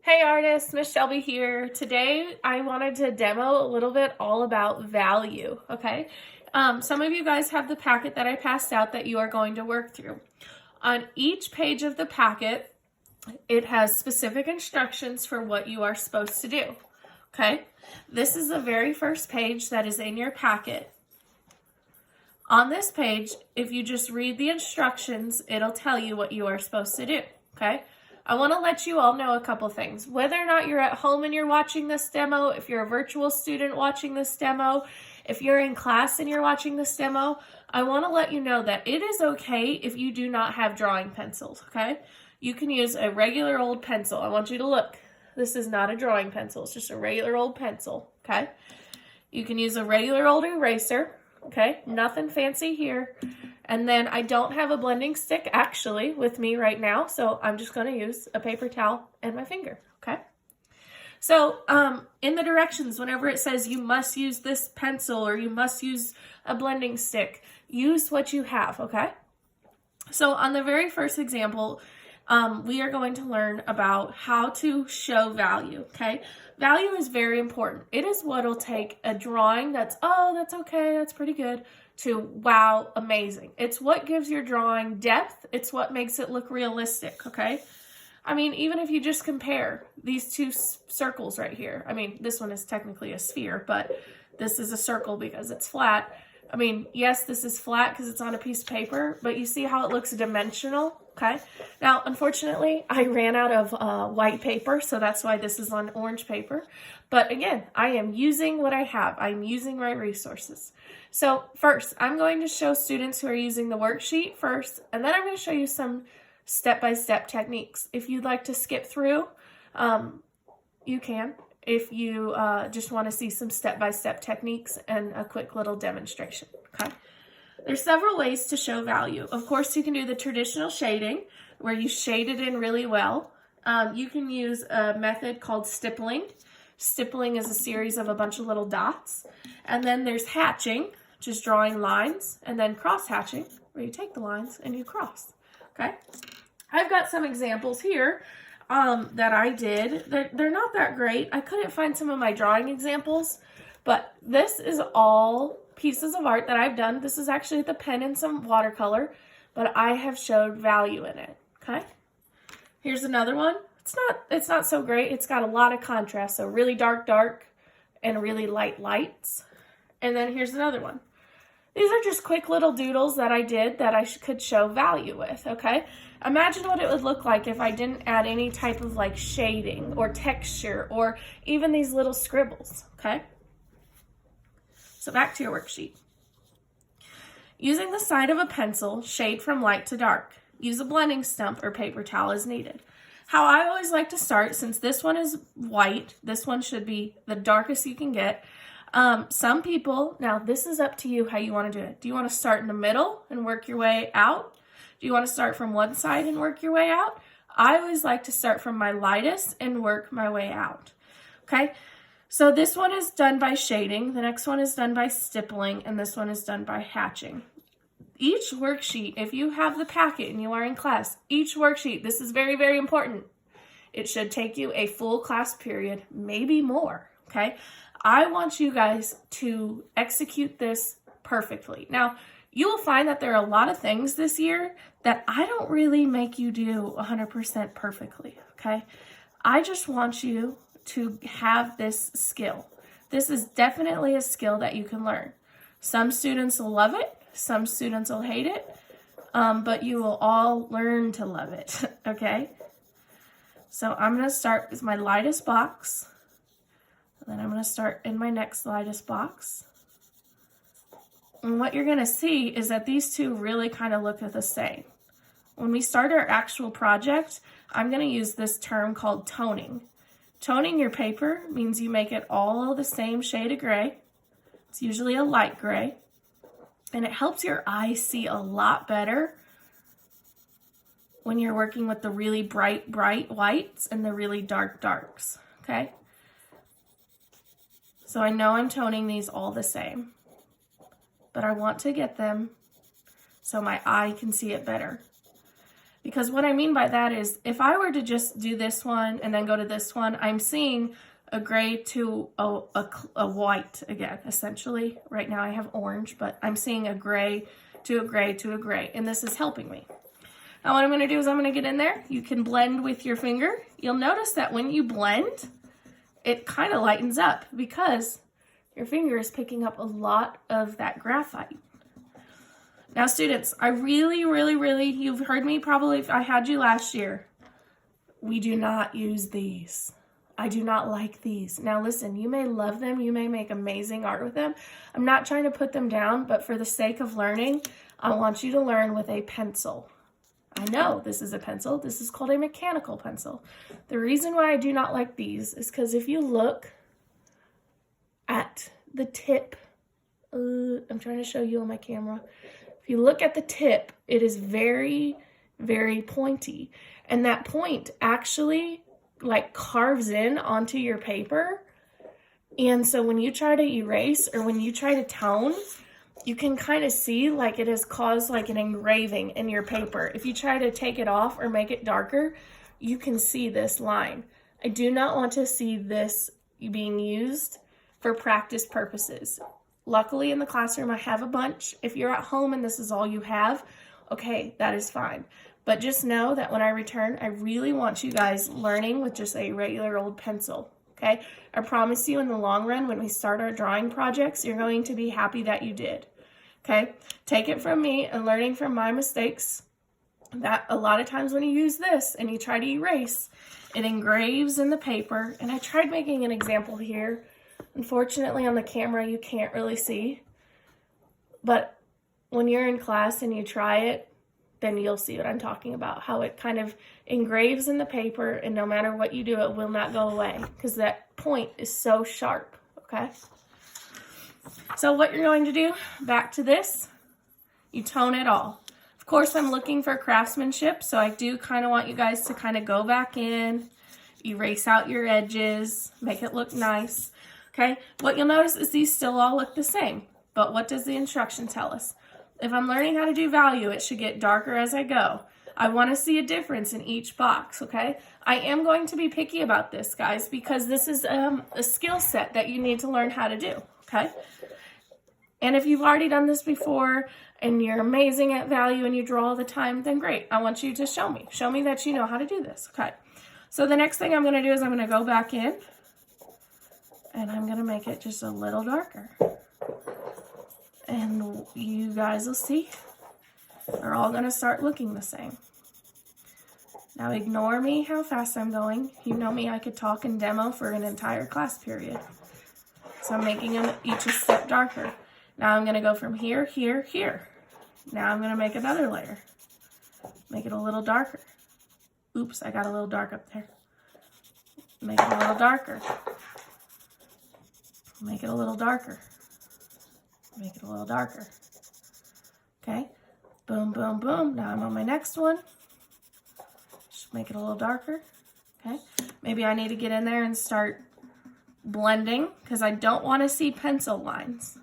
Hey artists, Miss Shelby here. Today I wanted to demo a little bit all about value, okay? Some of you guys have the packet that I passed out that you are going to work through. On each page of the packet, it has specific instructions for what you are supposed to do, okay? This is the very first page that is in your packet. On this page, if you just read the instructions, it'll tell you what you are supposed to do, okay? I want to let you all know a couple things. Whether or not you're at home and you're watching this demo, if you're a virtual student watching this demo, if you're in class and you're watching this demo, I want to let you know that it is okay if you do not have drawing pencils, okay? You can use a regular old pencil. I want you to look. This is not a drawing pencil. It's just a regular old pencil, okay? You can use a regular old eraser, okay? Nothing fancy here. And then I don't have a blending stick actually with me right now, so I'm just going to use a paper towel and my finger, okay? So in the directions, whenever it says you must use this pencil or you must use a blending stick, use what you have, okay? So on the very first example, we are going to learn about how to show value, okay? Value is very important. It is what will take a drawing that's, oh, that's okay, that's pretty good, to wow, amazing. It's what gives your drawing depth. It's what makes it look realistic, okay? I mean, even if you just compare these two circles right here. I mean, this one is technically a sphere, but this is a circle because it's flat. I mean, yes, this is flat because it's on a piece of paper, but you see how it looks dimensional, okay? Now, unfortunately, I ran out of white paper, so that's why this is on orange paper. But again, I am using what I have. I'm using my resources. So first, I'm going to show students who are using the worksheet first, and then I'm going to show you some step-by-step techniques. If you'd like to skip through, you can. If you just want to see some step-by-step techniques and a quick little demonstration, okay? There's several ways to show value. Of course, you can do the traditional shading, where you shade it in really well. You can use a method called stippling. Stippling is a series of a bunch of little dots. And then there's hatching, just drawing lines, and then cross-hatching, where you take the lines and you cross, okay? I've got some examples here that I did. They're not that great. I couldn't find some of my drawing examples, but this is all pieces of art that I've done. This is actually the pen and some watercolor, but I have showed value in it, okay? Here's another one. It's not so great. It's got a lot of contrast, so really dark, and really light lights. And then here's another one. These are just quick little doodles that I did that I could show value with, okay? Imagine what it would look like if I didn't add any type of like shading or texture or even these little scribbles, okay? So back to your worksheet. Using the side of a pencil, shade from light to dark. Use a blending stump or paper towel as needed. How I always like to start, since this one is white, this one should be the darkest you can get. Some people, now this is up to you how you want to do it. Do you want to start in the middle and work your way out? Do you want to start from one side and work your way out? I always like to start from my lightest and work my way out. Okay, so this one is done by shading, the next one is done by stippling, and this one is done by hatching. Each worksheet, if you have the packet and you are in class, each worksheet, this is very, very important. It should take you a full class period, maybe more, okay? I want you guys to execute this perfectly. Now, you will find that there are a lot of things this year that I don't really make you do 100% perfectly, okay? I just want you to have this skill. This is definitely a skill that you can learn. Some students will love it, some students will hate it, but you will all learn to love it, okay? So I'm going to start with my lightest box. Then I'm going to start in my next lightest box. And what you're going to see is that these two really kind of look the same. When we start our actual project, I'm going to use this term called toning. Toning your paper means you make it all the same shade of gray. It's usually a light gray. And it helps your eye see a lot better when you're working with the really bright whites and the really darks, okay? So I know I'm toning these all the same, but I want to get them so my eye can see it better. Because what I mean by that is if I were to just do this one and then go to this one, I'm seeing a gray to a white again, essentially. Right now I have orange, but I'm seeing a gray to a gray to a gray, and this is helping me. Now what I'm gonna do is I'm gonna get in there. You can blend with your finger. You'll notice that when you blend, it kind of lightens up because your finger is picking up a lot of that graphite. Now students, I really, you've heard me probably if I had you last year, we do not use these. I do not like these. Now listen, you may love them, you may make amazing art with them. I'm not trying to put them down, but for the sake of learning, I want you to learn with a pencil. I know this is a pencil. This is called a mechanical pencil. The reason why I do not like these is because if you look at the tip, I'm trying to show you on my camera. If you look at the tip, it is very, very pointy. And that point actually like carves in onto your paper. And so when you try to erase or when you try to tone, you can kind of see like it has caused like an engraving in your paper. If you try to take it off or make it darker, you can see this line. I do not want to see this being used for practice purposes. Luckily in the classroom, I have a bunch. If you're at home and this is all you have, okay, that is fine. But just know that when I return, I really want you guys learning with just a regular old pencil, okay? I promise you in the long run, when we start our drawing projects, you're going to be happy that you did, okay? Take it from me and learning from my mistakes that a lot of times when you use this and you try to erase, it engraves in the paper. And I tried making an example here. Unfortunately, on the camera, you can't really see. But when you're in class and you try it, then you'll see what I'm talking about, how it kind of engraves in the paper, and no matter what you do, it will not go away because that point is so sharp, okay? So what you're going to do, back to this, you tone it all. Of course, I'm looking for craftsmanship, so I do kind of want you guys to kind of go back in, erase out your edges, make it look nice. Okay, what you'll notice is these still all look the same, but what does the instruction tell us? If I'm learning how to do value, it should get darker as I go. I want to see a difference in each box, okay? I am going to be picky about this, guys, because this is a skill set that you need to learn how to do, okay? And if you've already done this before and you're amazing at value and you draw all the time, then great. I want you to show me. Show me that you know how to do this, okay? So the next thing I'm going to do is I'm going to go back in. And I'm going to make it just a little darker. And you guys will see. They're all going to start looking the same. Now ignore me how fast I'm going. You know me, I could talk and demo for an entire class period. So I'm making them each a step darker. Now I'm going to go from here, here, here. Now I'm going to make another layer. Make it a little darker. Oops, I got a little dark up there. Make it a little darker. Make it a little darker. Make it a little darker. Okay. Boom, boom, boom. Now I'm on my next one. Just make it a little darker. Okay. Maybe I need to get in there and start blending because I don't want to see pencil lines.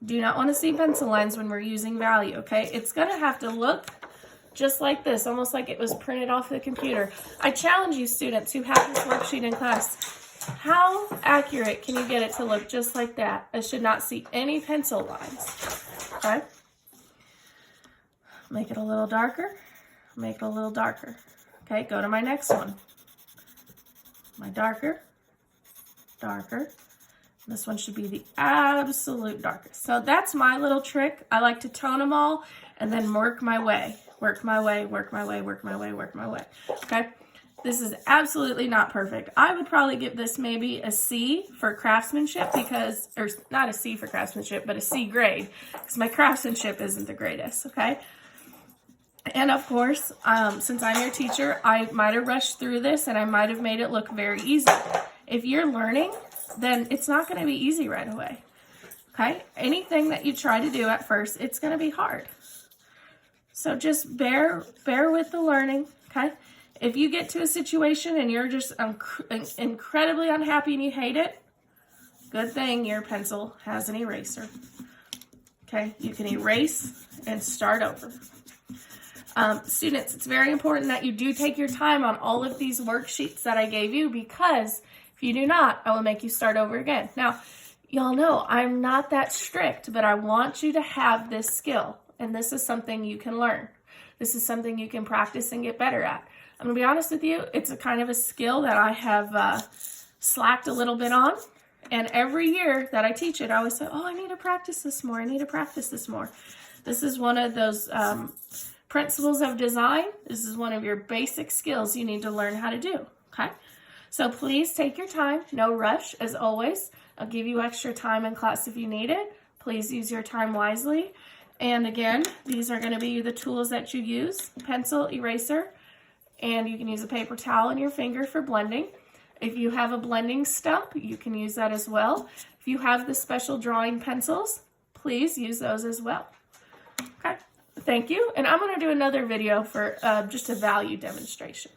Do not want to see pencil lines when we're using value, okay? It's going to have to look just like this, almost like it was printed off the computer. I challenge you students who have this worksheet in class. How accurate can you get it to look just like that? I should not see any pencil lines, okay? Make it a little darker, make it a little darker. Okay, go to my next one. My darker, darker. This one should be the absolute darkest. So that's my little trick. I like to tone them all and then work my way, work my way, work my way, work my way, work my way, okay? This is absolutely not perfect. I would probably give this maybe a C for craftsmanship because, or not a C for craftsmanship, but a C grade because my craftsmanship isn't the greatest, okay? And of course, since I'm your teacher, I might have rushed through this and I might have made it look very easy. If you're learning, then it's not going to be easy right away, okay? Anything that you try to do at first, it's going to be hard. So just bear with the learning, okay? If you get to a situation and you're just incredibly unhappy and you hate it, good thing your pencil has an eraser. Okay, you can erase and start over. Students, it's very important that you do take your time on all of these worksheets that I gave you, because if you do not, I will make you start over again. Now, y'all know I'm not that strict, but I want you to have this skill, and this is something you can learn. This is something you can practice and get better at. I'm gonna be honest with you, it's a kind of a skill that I have slacked a little bit on, and every year that I teach it, I always say, oh, I need to practice this more, I need to practice this more. This is one of those principles of design. This is one of your basic skills you need to learn how to do, okay? So please take your time, no rush, as always. I'll give you extra time in class if you need it. Please use your time wisely. And again, these are gonna be the tools that you use: pencil, eraser, and you can use a paper towel in your finger for blending. If you have a blending stump, you can use that as well. If you have the special drawing pencils, please use those as well. Okay, thank you. And I'm gonna do another video for just a value demonstration.